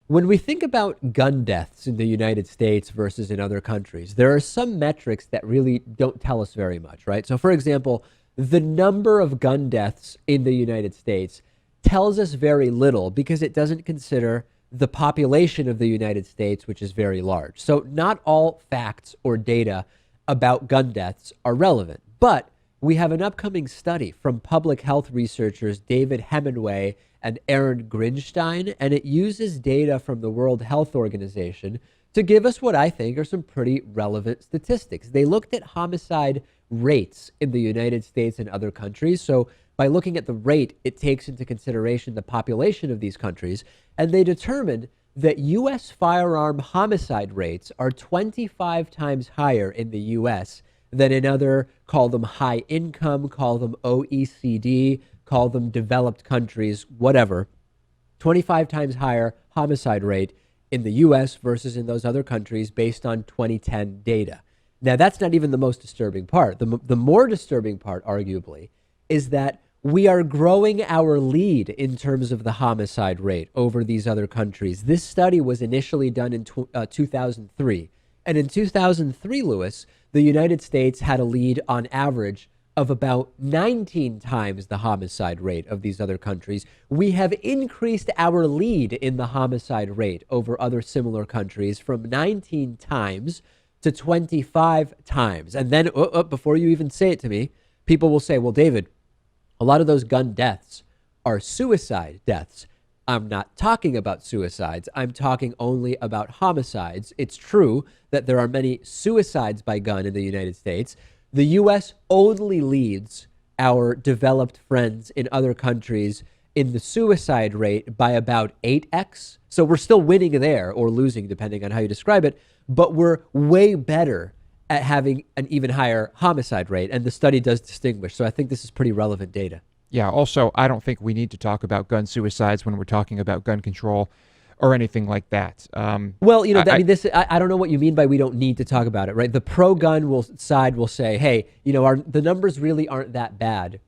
When we think about gun deaths in the United States versus in other countries, there are some metrics that really don't tell us very much, right? So, for example, the number of gun deaths in the United States tells us very little because it doesn't consider the population of the United States, which is very large. So, not all facts or data about gun deaths are relevant. But we have an upcoming study from public health researchers David Hemingway and Aaron Grinstein, and it uses data from the World Health Organization to give us what I think are some pretty relevant statistics. They looked at homicide rates in the United States and other countries. So by looking at the rate, it takes into consideration the population of these countries, and they determined that U.S. firearm homicide rates are 25 times higher in the U.S. than in other, call them high income, call them OECD, call them developed countries, whatever. 25 times higher homicide rate in the US versus in those other countries based on 2010 data. Now, that's not even the most disturbing part. The more disturbing part, arguably, is that we are growing our lead in terms of the homicide rate over these other countries. This study was initially done in 2003. And in 2003, Lewis, the United States had a lead on average of about 19 times the homicide rate of these other countries. We have increased our lead in the homicide rate over other similar countries from 19 times to 25 times. And then, before you even say it to me, people will say, well, David, a lot of those gun deaths are suicide deaths. I'm not talking about suicides. I'm talking only about homicides. It's true that there are many suicides by gun in the United States. The U.S. only leads our developed friends in other countries in the suicide rate by about 8x. So we're still winning there or losing, depending on how you describe it, but we're way better at having an even higher homicide rate. And the study does distinguish. So I think this is pretty relevant data. Yeah, also, I don't think we need to talk about gun suicides when we're talking about gun control or anything like that. Well, I don't know what you mean by we don't need to talk about it, right? The pro-gun side will say, hey, the numbers really aren't that bad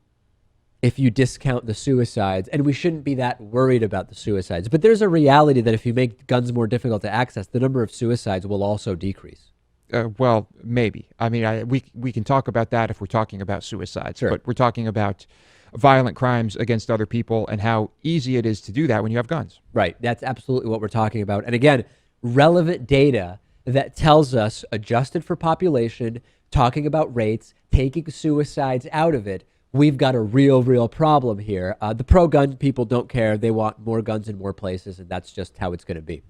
if you discount the suicides, and we shouldn't be that worried about the suicides. But there's a reality that if you make guns more difficult to access, the number of suicides will also decrease. Well, maybe. I mean, we can talk about that if we're talking about suicides, Sure. But we're talking about violent crimes against other people and how easy it is to do that when you have guns. Right. That's absolutely what we're talking about. And again, relevant data that tells us, adjusted for population, talking about rates, taking suicides out of it, we've got a real problem here. The pro-gun people don't care. They want more guns in more places, and that's just how it's going to be.